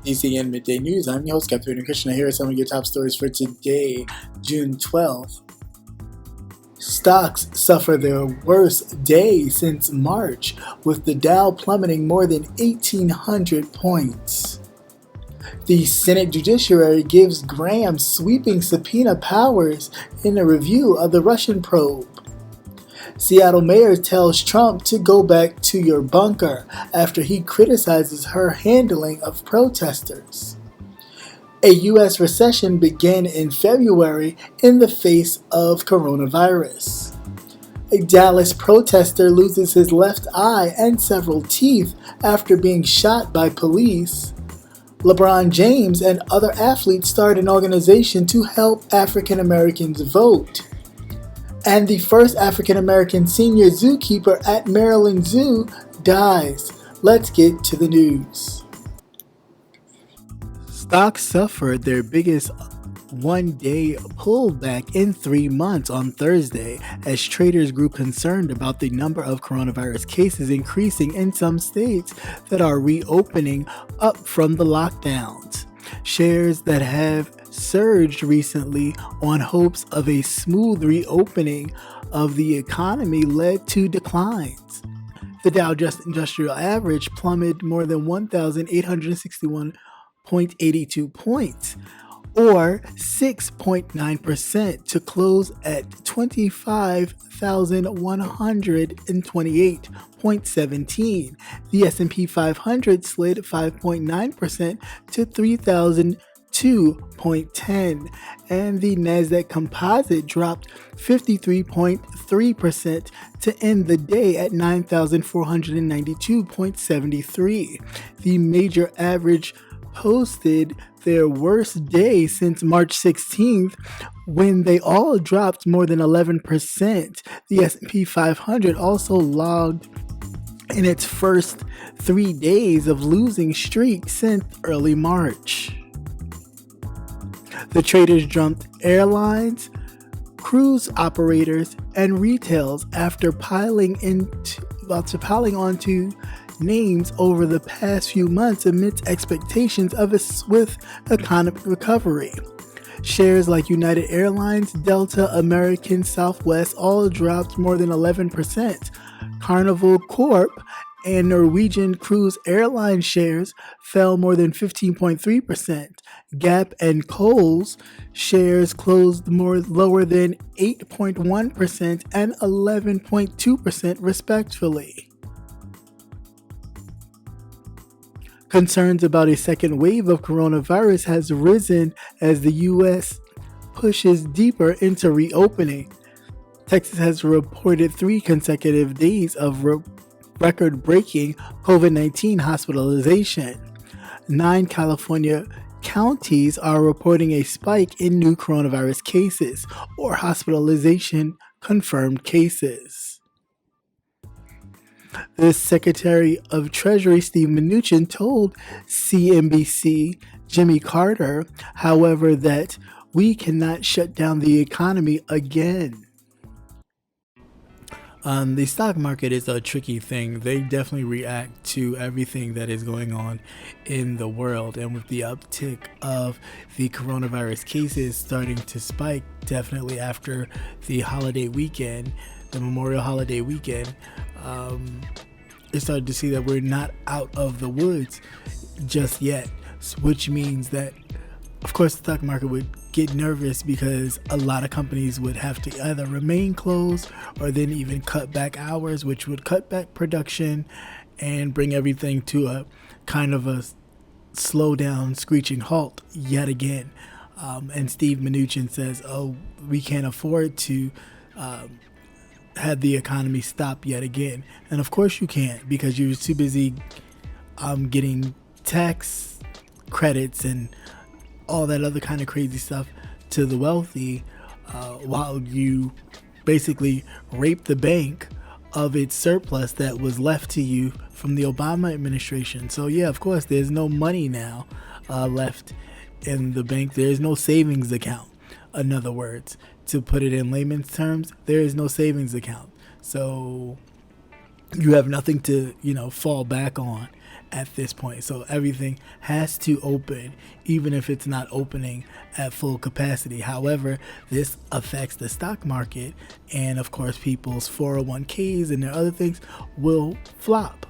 CCN Midday News. I'm your host, Captain Krishna. Here are some of your top stories for today, June 12th. Stocks suffer their worst day since March, with the Dow plummeting more than 1,800 points. The Senate Judiciary gives Graham sweeping subpoena powers in a review of the Russian probe. Seattle mayor tells Trump to go back to your bunker after he criticizes her handling of protesters. A U.S. recession began in February in the face of coronavirus. A Dallas protester loses his left eye and several teeth after being shot by police. LeBron James and other athletes start an organization to help African Americans vote. And the first African American senior zookeeper at Maryland Zoo dies. Let's get to the news. Stocks suffered their biggest one-day pullback in 3 months on Thursday as traders grew concerned about the number of coronavirus cases increasing in some states that are reopening up from the lockdowns. Shares that have surged recently on hopes of a smooth reopening of the economy led to declines. The Dow Jones Industrial Average plummeted more than 1,861.82 points, or 6.9%, to close at 25,128.17. The S&P 500 slid 5.9% to 3,002.10, and the Nasdaq Composite dropped 53.3% to end the day at 9,492.73. The major average posted their worst day since March 16th, when they all dropped more than 11%. The S&P 500 also logged in its first 3 days of losing streak since early March. The traders jumped airlines, cruise operators, and retails after piling onto names over the past few months amidst expectations of a swift economic recovery. Shares like United Airlines, Delta, American, Southwest all dropped more than 11%. Carnival Corp and Norwegian Cruise Airline shares fell more than 15.3%. Gap and Kohl's shares closed lower than 8.1% and 11.2% respectively. Concerns about a second wave of coronavirus has risen as the U.S. pushes deeper into reopening. Texas has reported 3 consecutive days of record-breaking COVID-19 hospitalization. 9 California counties are reporting a spike in new coronavirus cases or hospitalization confirmed cases. The Secretary of Treasury, Steve Mnuchin, told CNBC Jimmy Carter, however, that we cannot shut down the economy again. The stock market is a tricky thing. They definitely react to everything that is going on in the world. And with the uptick of the coronavirus cases starting to spike, definitely after the holiday weekend, the Memorial holiday weekend, it started to see that we're not out of the woods just yet, which means that, of course, the stock market would get nervous because a lot of companies would have to either remain closed or then even cut back hours, which would cut back production and bring everything to a kind of a slow down, screeching halt yet again. And Steve Mnuchin says, we can't afford to had the economy stop yet again. And of course you can't, because you're too busy getting tax credits and all that other kind of crazy stuff to the wealthy, while you basically rape the bank of its surplus that was left to you from the Obama administration. So yeah, of course, there's no money now left in the bank. There's no savings account. In other words, to put it in layman's terms, there is no savings account. So you have nothing to, fall back on. at this point. So everything has to open, even if it's not opening at full capacity. However, this affects the stock market, and of course people's 401ks and their other things will flop.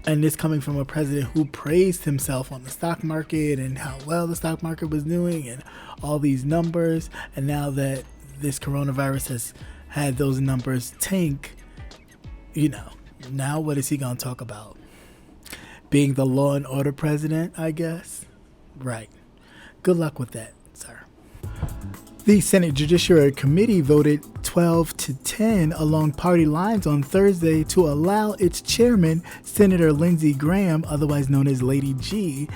And this coming from a president who praised himself on the stock market and how well the stock market was doing and all these numbers. And now that this coronavirus has had those numbers tank, now what is he going to talk about? Being the law and order president, I guess? Right. Good luck with that, sir. The Senate Judiciary Committee voted 12-10 along party lines on Thursday to allow its chairman, Senator Lindsey Graham, otherwise known as Lady G,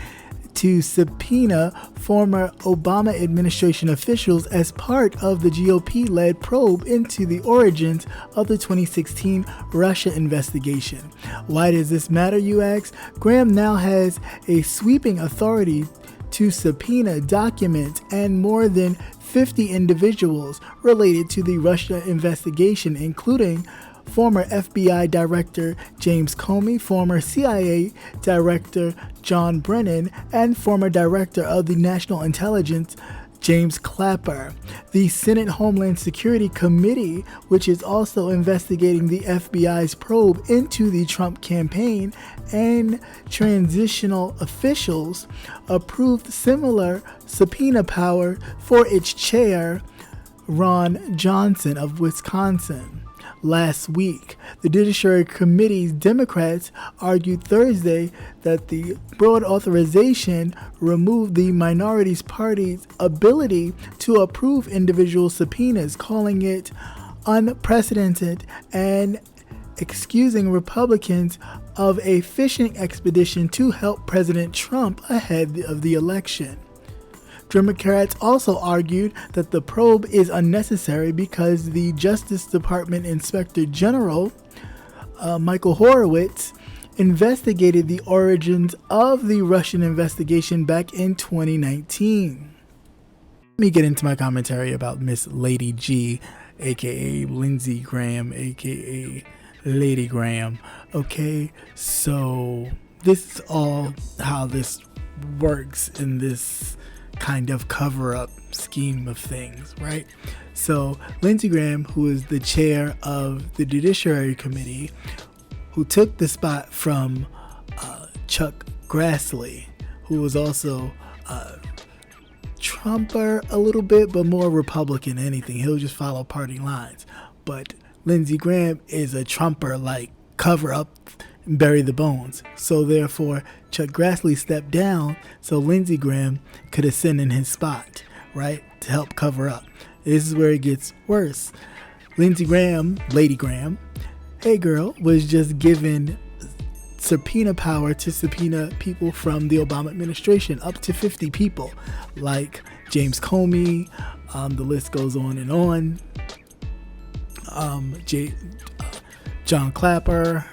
to subpoena former Obama administration officials as part of the GOP-led probe into the origins of the 2016 Russia investigation. Why does this matter, you ask? Graham now has a sweeping authority to subpoena documents and more than 50 individuals related to the Russia investigation, including former FBI Director James Comey, former CIA Director John Brennan, and former Director of the National Intelligence James Clapper. The Senate Homeland Security Committee, which is also investigating the FBI's probe into the Trump campaign and transitional officials, approved similar subpoena power for its chair, Ron Johnson of Wisconsin. Last week, the Judiciary Committee's Democrats argued Thursday that the broad authorization removed the minority party's ability to approve individual subpoenas, calling it unprecedented and excusing Republicans of a fishing expedition to help President Trump ahead of the election. Democrats also argued that the probe is unnecessary because the Justice Department Inspector General, Michael Horowitz, investigated the origins of the Russian investigation back in 2019. Let me get into my commentary about Miss Lady G, aka Lindsey Graham, aka Lady Graham. Okay, so this is all how this works in this kind of cover-up scheme of things, right? So Lindsey Graham, who is the chair of the Judiciary Committee, who took the spot from Chuck Grassley, who was also Trumper a little bit, but more Republican than anything. He'll just follow party lines. But Lindsey Graham is a Trumper, like cover up and bury the bones. So therefore, Chuck Grassley stepped down so Lindsey Graham could ascend in his spot, right, to help cover up. This is where it gets worse. Lindsey Graham, Lady Graham, hey girl, was just given subpoena power to subpoena people from the Obama administration, up to 50 people, like James Comey, the list goes on and on, John Clapper,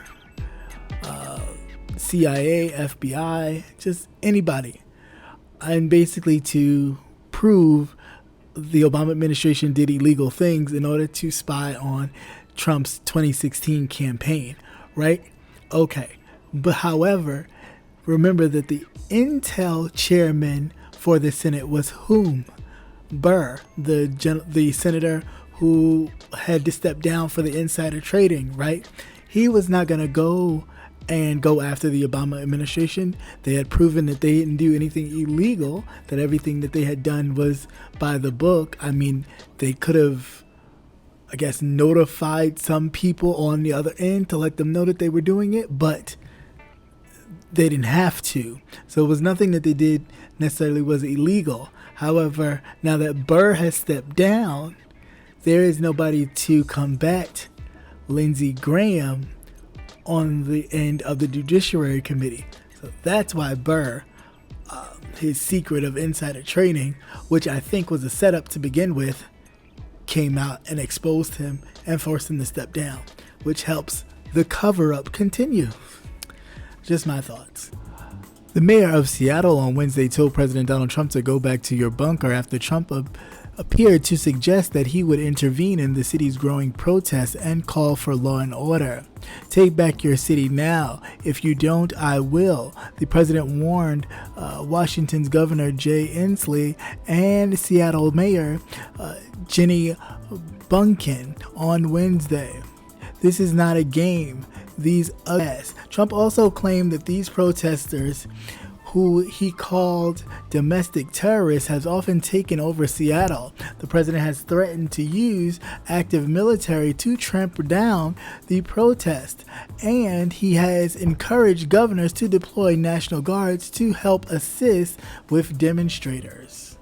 CIA, FBI, just anybody. And basically to prove the Obama administration did illegal things in order to spy on Trump's 2016 campaign, right? Okay. But however, remember that the Intel chairman for the Senate was whom? Burr, the senator who had to step down for the insider trading, right? He was not going to go after the Obama administration. They had proven that they didn't do anything illegal, that everything that they had done was by the book. I mean, they could have, I guess, notified some people on the other end to let them know that they were doing it, but they didn't have to. So it was nothing that they did necessarily was illegal. However, now that Burr has stepped down, there is nobody to combat Lindsey Graham on the end of the Judiciary Committee. So that's why Burr, his secret of insider trading, which I think was a setup to begin with, came out and exposed him and forced him to step down, which helps the cover-up continue. Just my thoughts. The mayor of Seattle on Wednesday told President Donald Trump to go back to your bunker after Trump appeared to suggest that he would intervene in the city's growing protests and call for law and order. Take back your city now. If you don't, I will, the president warned Washington's Governor Jay Inslee and Seattle Mayor Jenny Bunkin on Wednesday. This is not a game. Trump also claimed that these protesters, who he called domestic terrorists, has often taken over Seattle. The president has threatened to use active military to trample down the protest, and he has encouraged governors to deploy National Guards to help assist with demonstrators.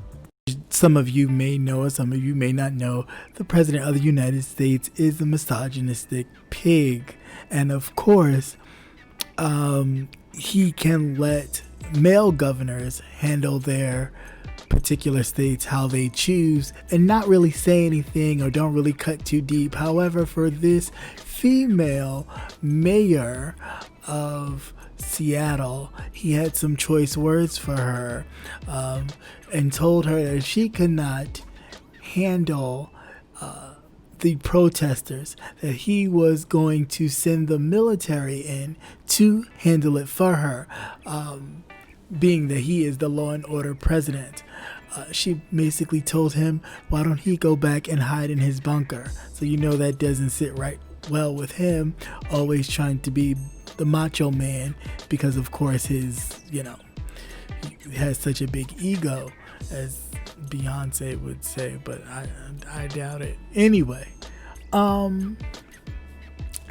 Some of you may know, or some of you may not know, the president of the United States is a misogynistic pig, and of course, he can let male governors handle their particular states how they choose and not really say anything or don't really cut too deep. However, for this female mayor of Seattle, he had some choice words for her, and told her that she could not handle the protesters, that he was going to send the military in to handle it for her, being that he is the law and order president. She basically told him, why don't he go back and hide in his bunker? So you know that doesn't sit right well with him, always trying to be the macho man, because of course his, he has such a big ego, as Beyonce would say, but I doubt it. Anyway,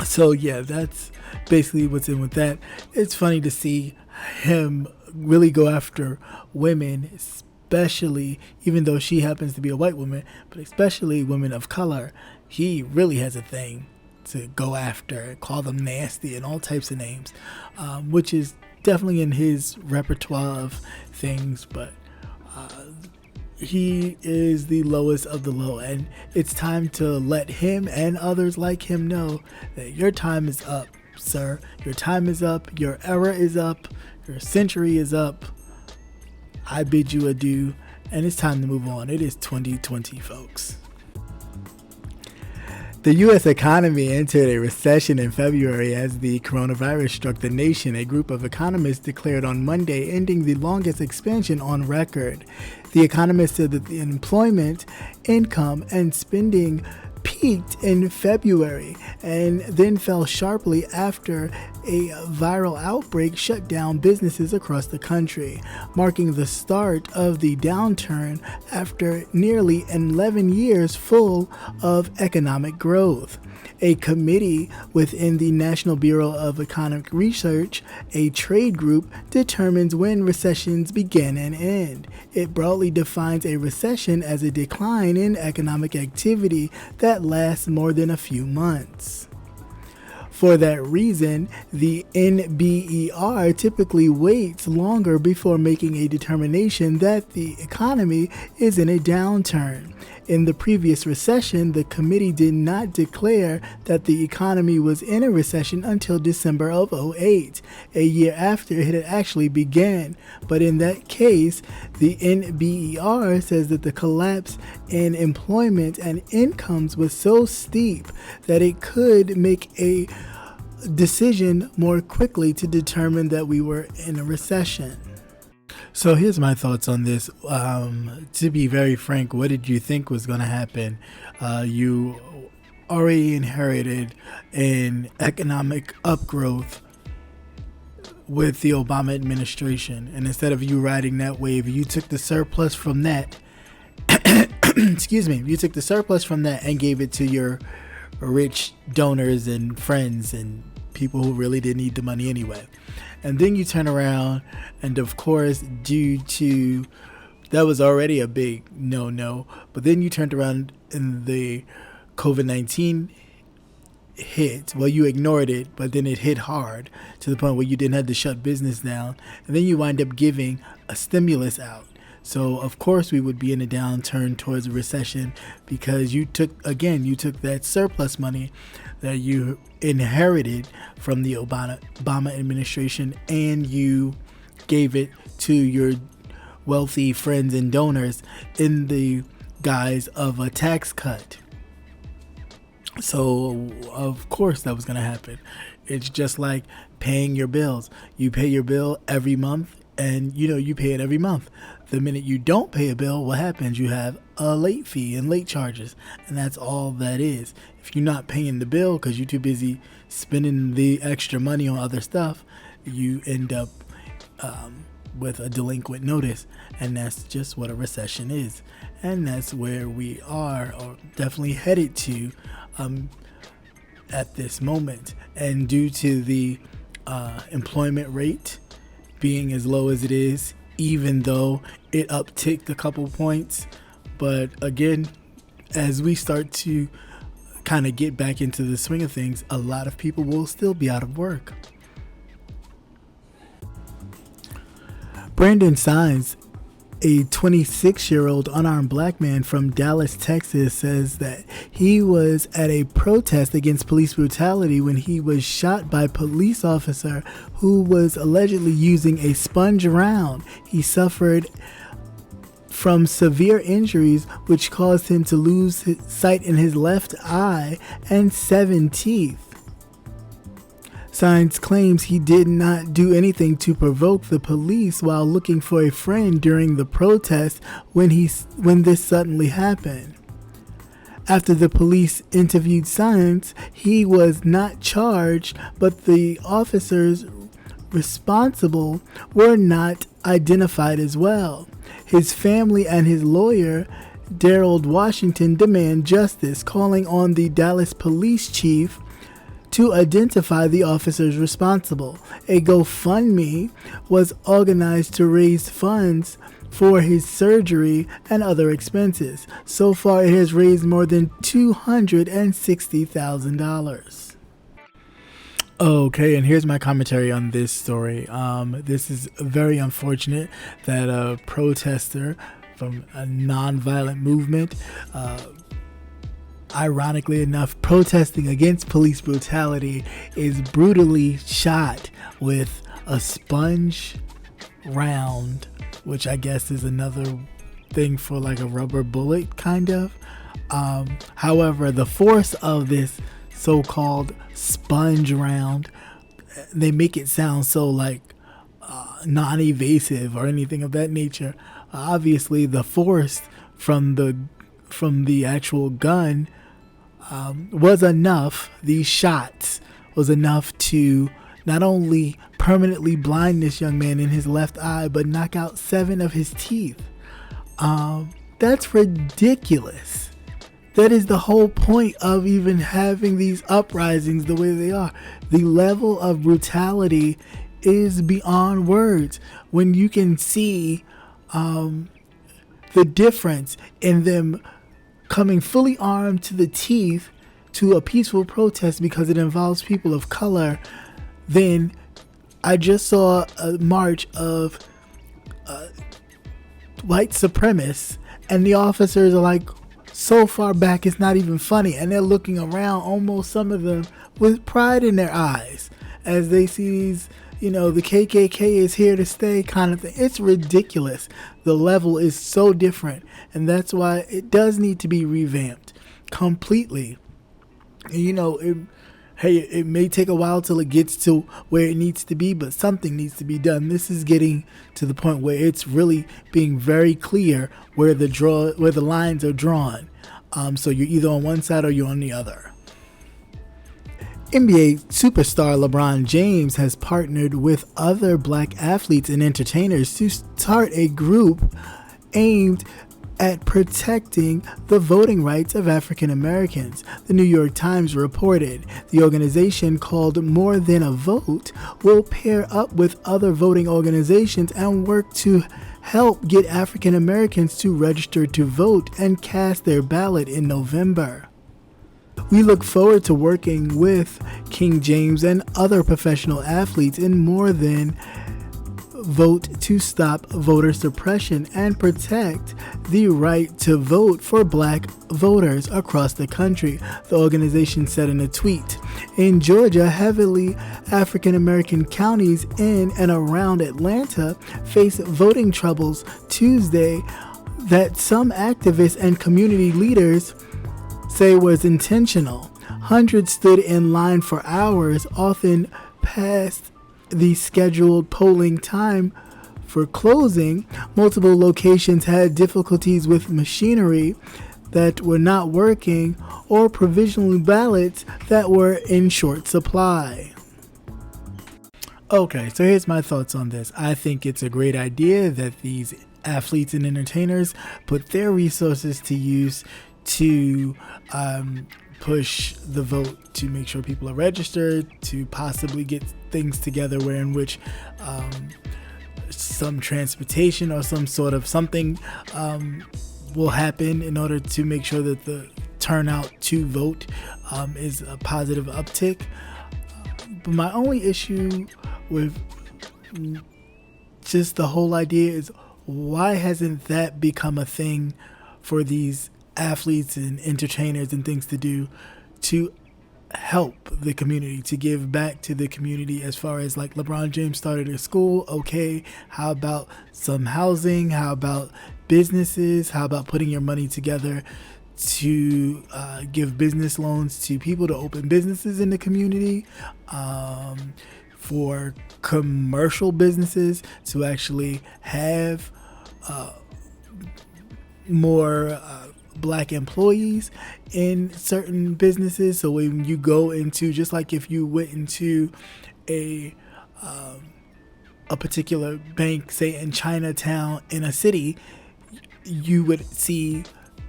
so yeah, that's basically what's in with that. It's funny to see him really go after women, especially, even though she happens to be a white woman, but especially women of color. He really has a thing to go after, call them nasty and all types of names, which is definitely in his repertoire of things, but he is the lowest of the low, and it's time to let him and others like him know that your time is up, sir. Your time is up, your era is up, your century is up. I bid you adieu, and it's time to move on. It is 2020, folks. The U.S. economy entered a recession in February as the coronavirus struck the nation, a group of economists declared on Monday, ending the longest expansion on record. The economists said that the employment, income, and spending peaked in February and then fell sharply after a viral outbreak shut down businesses across the country, marking the start of the downturn after nearly 11 years full of economic growth. A committee within the National Bureau of Economic Research, a trade group, determines when recessions begin and end. It broadly defines a recession as a decline in economic activity that lasts more than a few months. For that reason, the NBER typically waits longer before making a determination that the economy is in a downturn. In the previous recession, the committee did not declare that the economy was in a recession until December of 2008, a year after it had actually began. But in that case, the NBER says that the collapse in employment and incomes was so steep that it could make a decision more quickly to determine that we were in a recession. So here's my thoughts on this. To be very frank, what did you think was going to happen? You already inherited an economic upgrowth with the Obama administration, and instead of you riding that wave, you took the surplus from that. You took the surplus from that and gave it to your rich donors and friends and people who really didn't need the money anyway. And then you turn around, and of course, due to that was already a big no, but then you turned around and the COVID-19 hit. Well, you ignored it, but then it hit hard to the point where you didn't have to shut business down, and then you wind up giving a stimulus out. So of course we would be in a downturn towards a recession, because you took that surplus money that you inherited from the Obama administration, and you gave it to your wealthy friends and donors in the guise of a tax cut. So of course that was going to happen. It's just like paying your bills. You pay your bill every month, and you pay it every month. The minute you don't pay a bill, what happens? You have a late fee and late charges, and that's all that is. If you're not paying the bill because you're too busy spending the extra money on other stuff, you end up with a delinquent notice, and that's just what a recession is, and that's where we are, or definitely headed to at this moment. And due to the employment rate being as low as it is, even though it upticked a couple points, but again, as we start to kind of get back into the swing of things, a lot of people will still be out of work. Brandon Sines, a 26-year-old unarmed black man from Dallas, Texas, says that he was at a protest against police brutality when he was shot by a police officer who was allegedly using a sponge round. He suffered from severe injuries, which caused him to lose his sight in his left eye and 7 teeth. Sines claims he did not do anything to provoke the police while looking for a friend during the protest when this suddenly happened. After the police interviewed Sines, he was not charged, but the officers responsible were not identified as well. His family and his lawyer, Daryl Washington, demand justice, calling on the Dallas police chief to identify the officers responsible. A GoFundMe was organized to raise funds for his surgery and other expenses. So far, it has raised more than $260,000. Okay, and here's my commentary on this story. This is very unfortunate that a protester from a non-violent movement, ironically enough, protesting against police brutality, is brutally shot with a sponge round, which I guess is another thing for like a rubber bullet, kind of. However, the force of this so-called sponge round, they make it sound so like non-evasive or anything of that nature. Obviously, the force from the actual gun was enough. These shots was enough to not only permanently blind this young man in his left eye, but knock out 7 of his teeth. That's ridiculous. That is the whole point of even having these uprisings the way they are. The level of brutality is beyond words. When you can see the difference in them coming fully armed to the teeth to a peaceful protest because it involves people of color, then I just saw a march of white supremacists, and the officers are like so far back it's not even funny, and they're looking around, almost some of them with pride in their eyes as they see these, the KKK is here to stay kind of thing. It's ridiculous. The level is so different, and that's why it does need to be revamped completely. It may take a while till it gets to where it needs to be, but something needs to be done. This is getting to the point where it's really being very clear where the lines are drawn. So you're either on one side or you're on the other. NBA superstar LeBron James has partnered with other black athletes and entertainers to start a group aimed at protecting the voting rights of African Americans. The New York Times reported the organization, called More Than a Vote, will pair up with other voting organizations and work to help get African Americans to register to vote and cast their ballot in November. We look forward to working with King James and other professional athletes in More Than Vote to stop voter suppression and protect the right to vote for black voters across the country, the organization said in a tweet. In Georgia, heavily African American counties in and around Atlanta face voting troubles Tuesday that some activists and community leaders say was intentional. Hundreds stood in line for hours, often past the scheduled polling time for closing. Multiple locations had difficulties with machinery that were not working or provisional ballots that were in short supply. Okay, so here's my thoughts on this. I think it's a great idea that these athletes and entertainers put their resources to use to push the vote, to make sure people are registered, to possibly get things together where in which some transportation or some sort of something will happen in order to make sure that the turnout to vote is a positive uptick. But my only issue with just the whole idea is, why hasn't that become a thing for these athletes and entertainers and things to do to help the community, to give back to the community? As far as like LeBron James started a school, okay, how about some housing? How about businesses? How about putting your money together to give business loans to people to open businesses in the community, for commercial businesses to actually have more black employees in certain businesses. So when you go into, just like if you went into a particular bank, say in Chinatown in a city, you would see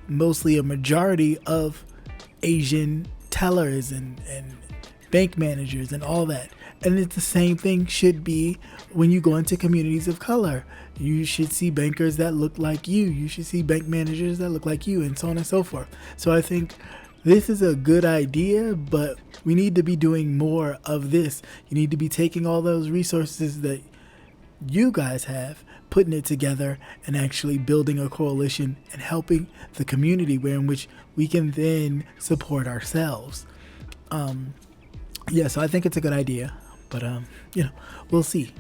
mostly a majority of Asian tellers and bank managers and all that. And it's the same thing should be when you go into communities of color. You should see bankers that look like you. You should see bank managers that look like you, and so on and so forth. So I think this is a good idea, but we need to be doing more of this. You need to be taking all those resources that you guys have, putting it together, and actually building a coalition and helping the community where in which we can then support ourselves. So I think it's a good idea, but we'll see.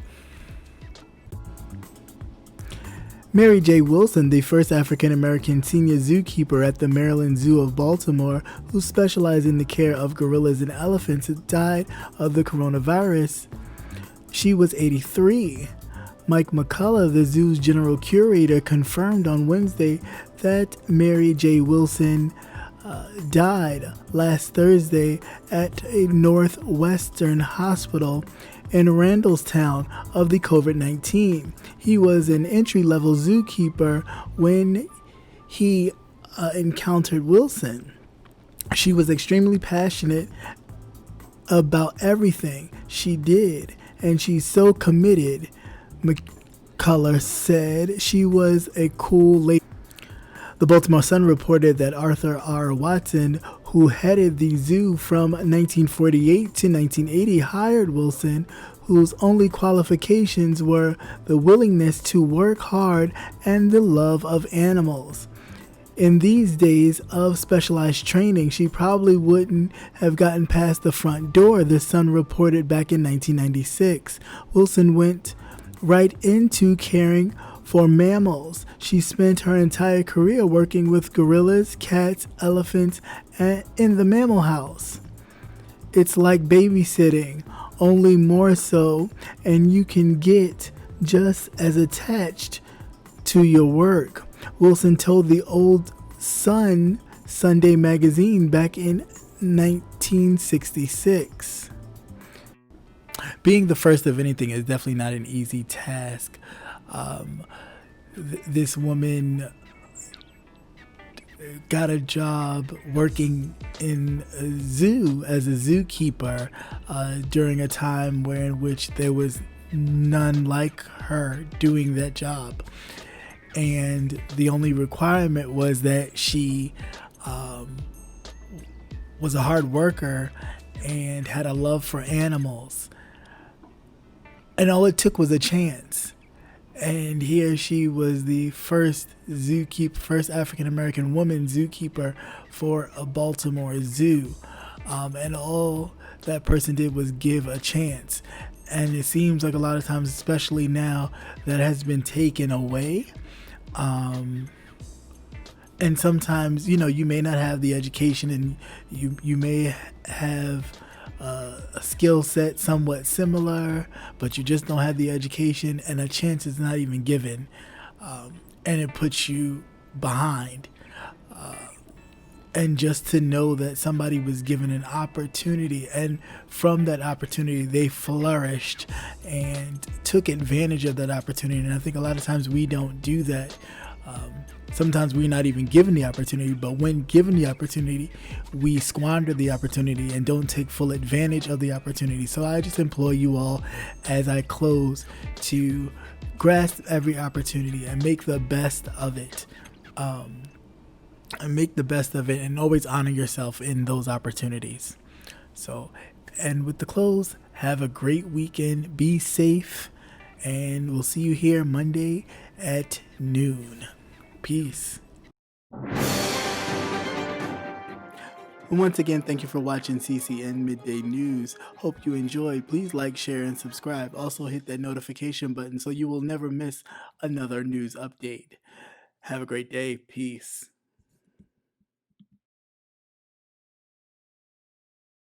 Mary J. Wilson, the first African-American senior zookeeper at the Maryland Zoo of Baltimore, who specialized in the care of gorillas and elephants, died of the coronavirus. She was 83. Mike McCullough, the zoo's general curator, confirmed on Wednesday that Mary J. Wilson died last Thursday at a Northwestern hospital in Randallstown of the COVID-19. He was an entry-level zookeeper when he encountered Wilson. She was extremely passionate about everything she did, and she's so committed, McCullough said. She was a cool lady. The Baltimore Sun reported that Arthur R. Watson, who headed the zoo from 1948 to 1980, hired Wilson, whose only qualifications were the willingness to work hard and the love of animals. In these days of specialized training, she probably wouldn't have gotten past the front door, the Sun reported back in 1996. Wilson went right into caring for mammals. She spent her entire career working with gorillas, cats, elephants, and in the mammal house. It's like babysitting, only more so, and you can get just as attached to your work, Wilson told the Old Sun Sunday magazine back in 1966. Being the first of anything is definitely not an easy task. This woman got a job working in a zoo as a zookeeper during a time in which there was none like her doing that job. And the only requirement was that she was a hard worker and had a love for animals. And all it took was a chance. And here she was the first African-American woman zookeeper for a Baltimore zoo. And all that person did was give a chance. And it seems like a lot of times, especially now, that has been taken away. And sometimes, you know, you may not have the education, and you may have a skill set somewhat similar, but you just don't have the education, and a chance is not even given, and it puts you behind. And just to know that somebody was given an opportunity, and from that opportunity they flourished and took advantage of that opportunity. And I think a lot of times we don't do that. Sometimes we're not even given the opportunity, but when given the opportunity, we squander the opportunity and don't take full advantage of the opportunity. So I just implore you all, as I close, to grasp every opportunity and make the best of it. And always honor yourself in those opportunities. So, and with the close, have a great weekend. Be safe, and we'll see you here Monday at noon. Peace. Once again, thank you for watching CCN Midday News. Hope you enjoyed. Please like, share, and subscribe. Also hit that notification button so you will never miss another news update. Have a great day. Peace.